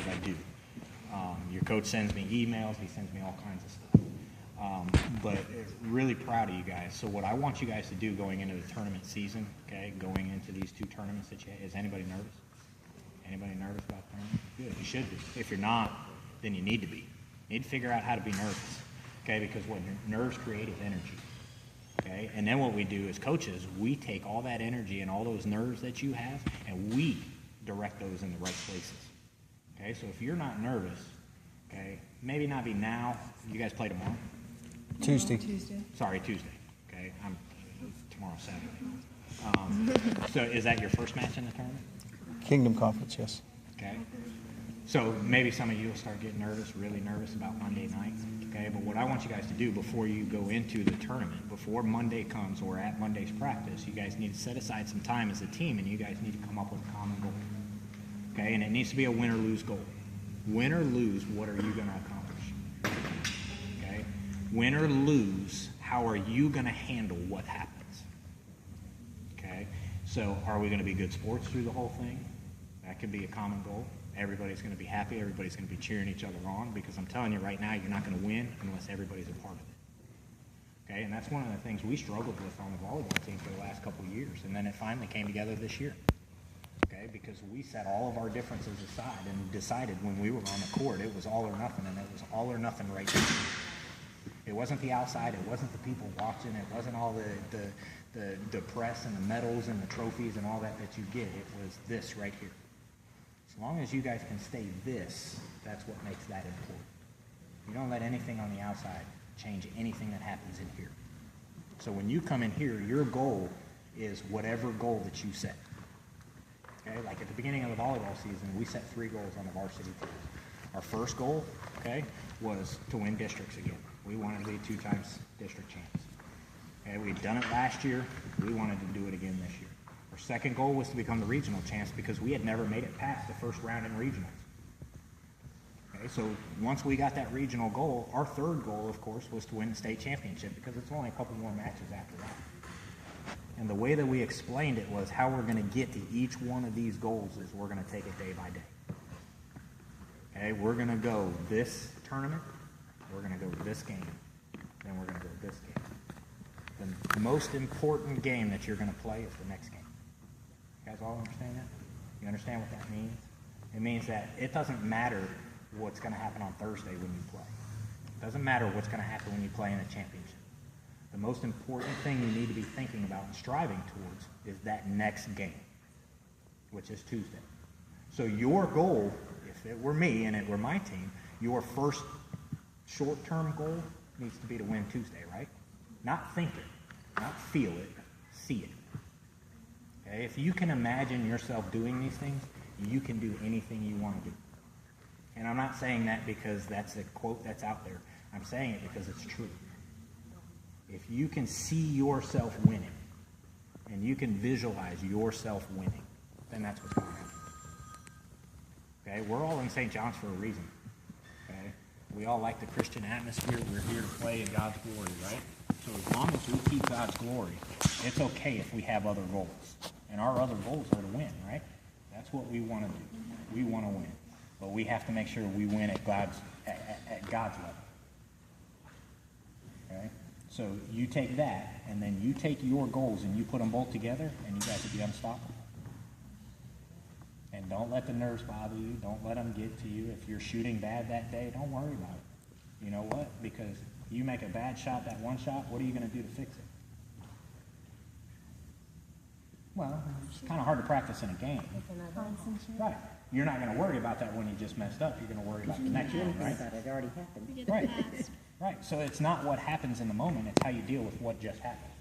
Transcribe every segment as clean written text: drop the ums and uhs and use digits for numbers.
because I do. Your coach sends me emails. He sends me all kinds of stuff. But really proud of you guys. So what I want you guys to do going into the tournament season, okay, going into these 2 tournaments that you have, is anybody nervous? Anybody nervous about the tournament? Good, you should be. If you're not, then you need to be. You need to figure out how to be nervous, okay, because what nerves create is energy, okay? And then what we do as coaches, we take all that energy and all those nerves that you have, and we direct those in the right places, okay? So if you're not nervous, okay, maybe not be now. You guys play tomorrow? Tuesday. Sorry, Tuesday. Okay, tomorrow's Saturday. So is that your first match in the tournament? Kingdom Conference, yes. Okay. So maybe some of you will start getting nervous, really nervous about Monday night. Okay, but what I want you guys to do before you go into the tournament, before Monday comes or at Monday's practice, you guys need to set aside some time as a team, and you guys need to come up with a common goal. Okay, and it needs to be a win or lose goal. Win or lose, what are you going to accomplish? Okay? Win or lose, how are you going to handle what happens? Okay? So are we going to be good sports through the whole thing? That could be a common goal. Everybody's going to be happy. Everybody's going to be cheering each other on, because I'm telling you right now, you're not going to win unless everybody's a part of it. Okay? And that's one of the things we struggled with on the volleyball team for the last couple of years, and then it finally came together this year. Okay, because we set all of our differences aside and decided when we were on the court it was all or nothing, and it was all or nothing right here. It wasn't the outside, it wasn't the people watching, it wasn't all the press and the medals and the trophies and all that you get. It was this right here. As long as you guys can stay this, that's what makes that important. You don't let anything on the outside change anything that happens in here. So when you come in here, your goal is whatever goal that you set. Okay, like at the beginning of the volleyball season, we set 3 goals on the varsity team. Our first goal, okay, was to win districts again. We wanted to be 2 times district champs. Okay, we'd done it last year. We wanted to do it again this year. Our second goal was to become the regional champs, because we had never made it past the first round in regionals. Okay, so once we got that regional goal, our third goal, of course, was to win the state championship, because it's only a couple more matches after that. And the way that we explained it was how we're going to get to each one of these goals is we're going to take it day by day. Okay, we're going to go this tournament, we're going to go this game, then we're going to go this game. The most important game that you're going to play is the next game. You guys all understand that? You understand what that means? It means that it doesn't matter what's going to happen on Thursday when you play. It doesn't matter what's going to happen when you play in a championship. The most important thing you need to be thinking about and striving towards is that next game, which is Tuesday. So your goal, if it were me and it were my team, your first short-term goal needs to be to win Tuesday, right? Not think it, not feel it, see it. Okay? If you can imagine yourself doing these things, you can do anything you want to do. And I'm not saying that because that's a quote that's out there. I'm saying it because it's true. If you can see yourself winning, and you can visualize yourself winning, then that's what's going to happen. Okay? We're all in St. John's for a reason. Okay? We all like the Christian atmosphere. We're here to play in God's glory, right? So as long as we keep God's glory, it's okay if we have other goals. And our other goals are to win, right? That's what we want to do. We want to win. But we have to make sure we win at God's level. Okay? So you take that, and then you take your goals, and you put them both together, and you guys will be unstoppable. And don't let the nerves bother you. Don't let them get to you. If you're shooting bad that day, don't worry about it. You know what? Because you make a bad shot, that one shot, what are you going to do to fix it? Well, it's kind of hard to practice in a game. Right. You're not going to worry about that when you just messed up. You're going to worry about the next one, right? It already happened. Right. Right. So it's not what happens in the moment. It's how you deal with what just happened.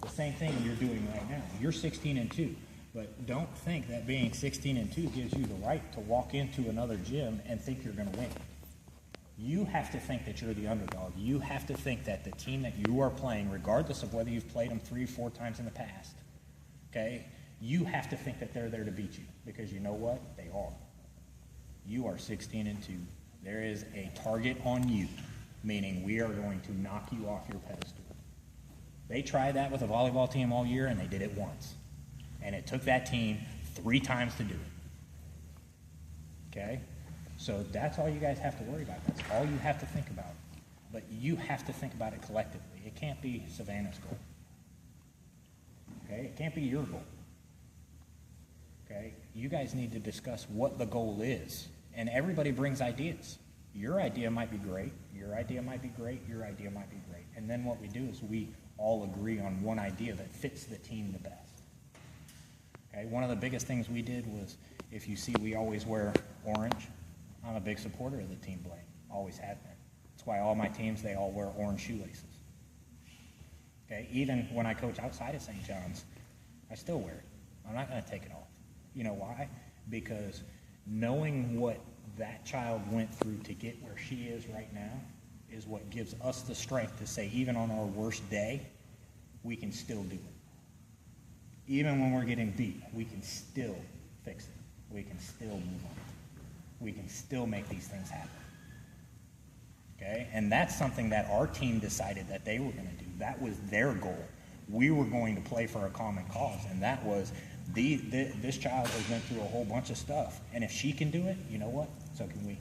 The same thing you're doing right now. You're 16-2, but don't think that being 16-2 gives you the right to walk into another gym and think you're going to win. You have to think that you're the underdog. You have to think that the team that you are playing, regardless of whether you've played them 3 or 4 times in the past, okay, you have to think that they're there to beat you, because you know what? They are. You are 16-2. There is a target on you, meaning we are going to knock you off your pedestal. They tried that with a volleyball team all year, and they did it once. And it took that team 3 times to do it. Okay? So that's all you guys have to worry about. That's all you have to think about. But you have to think about it collectively. It can't be Savannah's goal. Okay? It can't be your goal. Okay? You guys need to discuss what the goal is. And everybody brings ideas. Your idea might be great. Your idea might be great. Your idea might be great. And then what we do is we all agree on one idea that fits the team the best. Okay? One of the biggest things we did was, if you see we always wear orange, I'm a big supporter of the team blade. Always have been. That's why all my teams, they all wear orange shoelaces. Okay? Even when I coach outside of St. John's, I still wear it. I'm not going to take it off. You know why? Because knowing what that child went through to get where she is right now is what gives us the strength to say, even on our worst day, we can still do it. Even when we're getting beat, we can still fix it. We can still move on. We can still make these things happen. Okay? And that's something that our team decided that they were going to do. That was their goal. We were going to play for a common cause, and that was this child has been through a whole bunch of stuff. And if she can do it, you know what? So can we.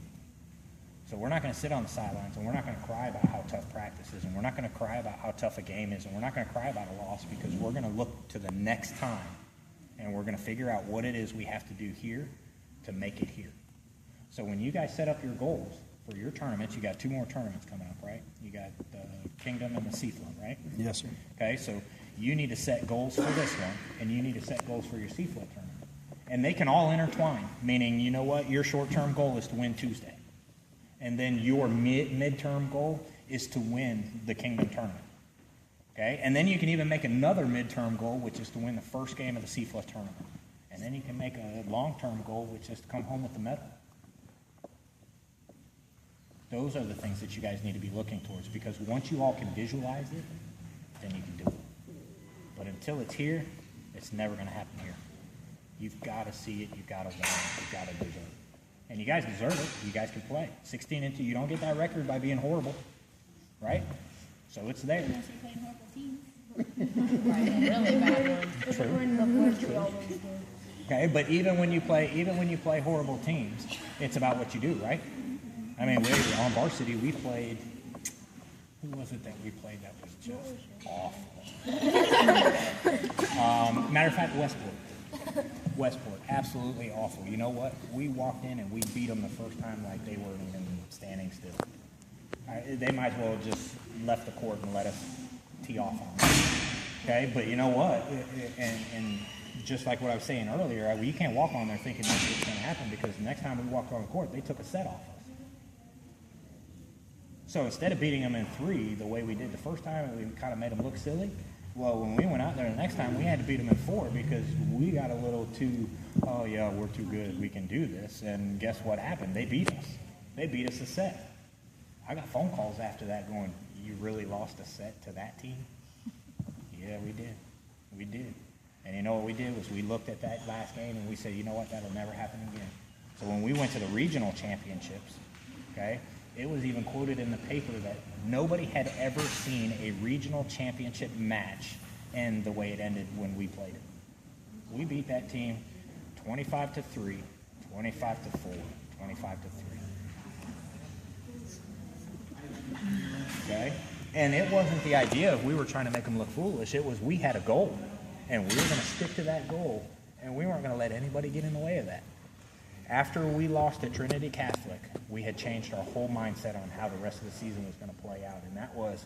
So we're not going to sit on the sidelines, and we're not going to cry about how tough practice is, and we're not going to cry about how tough a game is, and we're not going to cry about a loss, because we're going to look to the next time, and we're going to figure out what it is we have to do here to make it here. So when you guys set up your goals for your tournaments, you got 2 more tournaments coming up, right? You got the Kingdom and the Seaflood, right? Yes, sir. Okay, so you need to set goals for this one, and you need to set goals for your Seaflood tournament. And they can all intertwine, meaning, you know what, your short-term goal is to win Tuesday. And then your midterm goal is to win the Kingdom tournament. Okay? And then you can even make another midterm goal, which is to win the first game of the Seaflood tournament. And then you can make a long-term goal, which is to come home with the medal. Those are the things that you guys need to be looking towards, because once you all can visualize it, then you can do it. But until it's here, it's never going to happen here. You've got to see it. You've got to want it. You've got to deserve it. And you guys deserve it. You guys can play. 16-2, you don't get that record by being horrible, right? So it's there. Unless you're playing horrible teams. True. Okay, but even when you play horrible teams, it's about what you do, right? I mean, on varsity, we played. Who was it that we played that was just awful? Matter of fact, Westport, absolutely awful. You know what? We walked in and we beat them the first time like they weren't even standing still. They might as well have just left the court and let us tee off on them. Okay, but you know what? And just like what I was saying earlier, you can't walk on there thinking that's what's going to happen, because the next time we walked on the court, they took a set off us. So instead of beating them in 3 the way we did the first time, and we kind of made them look silly, well, when we went out there the next time, we had to beat them in 4 because we got a little too, oh yeah, we're too good, we can do this. And guess what happened? They beat us. They beat us a set. I got phone calls after that going, you really lost a set to that team? Yeah, we did. We did. And you know what we did was we looked at that last game and we said, you know what, that'll never happen again. So when we went to the regional championships, okay, it was even quoted in the paper that nobody had ever seen a regional championship match end the way it ended when we played it. We beat that team 25-3, 25-4, 25-3. Okay? And it wasn't the idea of we were trying to make them look foolish. It was we had a goal, and we were going to stick to that goal, and we weren't going to let anybody get in the way of that. After we lost at Trinity Catholic, we had changed our whole mindset on how the rest of the season was going to play out, and that was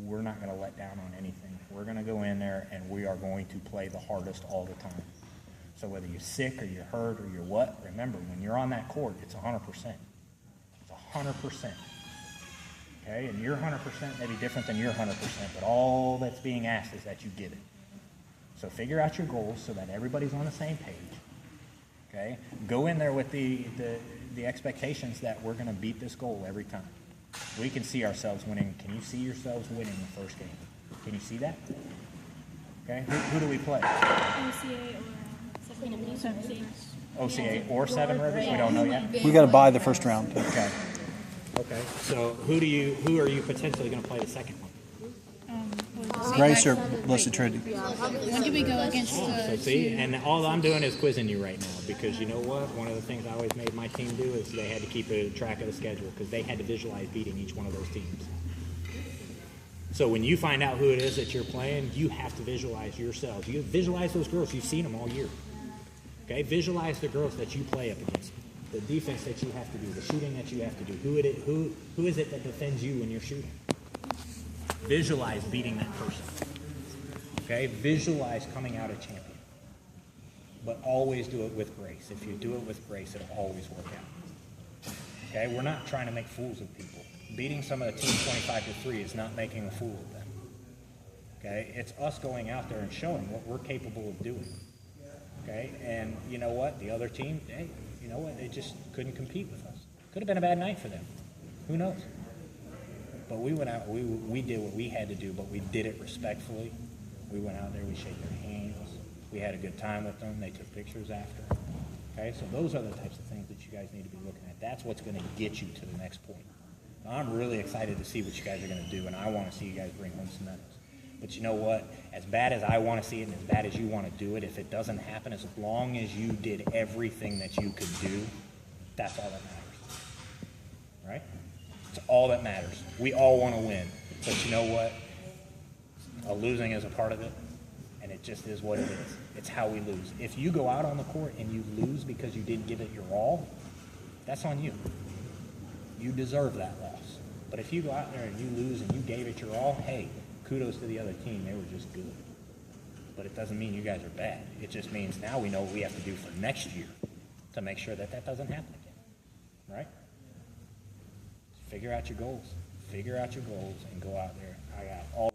we're not going to let down on anything. We're going to go in there, and we are going to play the hardest all the time. So whether you're sick or you're hurt or you're what, remember, when you're on that court, it's 100%. It's 100%. Okay? And your 100% may be different than your 100%, but all that's being asked is that you give it. So figure out your goals so that everybody's on the same page. Okay? Go in there with the expectations that we're going to beat this goal every time. We can see ourselves winning. Can you see yourselves winning the first game? Can you see that? Okay? Who do we play? OCA or Seven Rivers? We don't know yet. We got to buy the first round. Okay. Okay. So who are you potentially going to play the second one? Grace or Blessed Trinity? When do we go against So see, and all I'm doing is quizzing you right now because you know what? One of the things I always made my team do is they had to keep a track of the schedule because they had to visualize beating each one of those teams. So when you find out who it is that you're playing, you have to visualize yourselves. You visualize those girls. You've seen them all year. Okay? Visualize the girls that you play up against. The defense that you have to do, the shooting that you have to do. Who is it that defends you when you're shooting? Visualize beating that person. Okay? Visualize coming out a champion. But always do it with grace. If you do it with grace, it'll always work out. Okay? We're not trying to make fools of people. Beating some of the team 25-3 is not making a fool of them. Okay? It's us going out there and showing what we're capable of doing. Okay? And you know what? The other team, hey, you know what? They just couldn't compete with us. Could have been a bad night for them. Who knows? But we went out, we did what we had to do, but we did it respectfully. We went out there, we shook their hands. We had a good time with them. They took pictures after. Okay? So those are the types of things that you guys need to be looking at. That's what's going to get you to the next point. I'm really excited to see what you guys are going to do, and I want to see you guys bring home some medals. But you know what? As bad as I want to see it and as bad as you want to do it, if it doesn't happen, as long as you did everything that you could do, that's all that matters. Right? It's all that matters. We all want to win. But you know what? Losing is a part of it, and it just is what it is. It's how we lose. If you go out on the court and you lose because you didn't give it your all, that's on you. You deserve that loss. But if you go out there and you lose and you gave it your all, hey, kudos to the other team. They were just good. But it doesn't mean you guys are bad. It just means now we know what we have to do for next year to make sure that that doesn't happen again. Right? Figure out your goals. Figure out your goals and go out there. I got all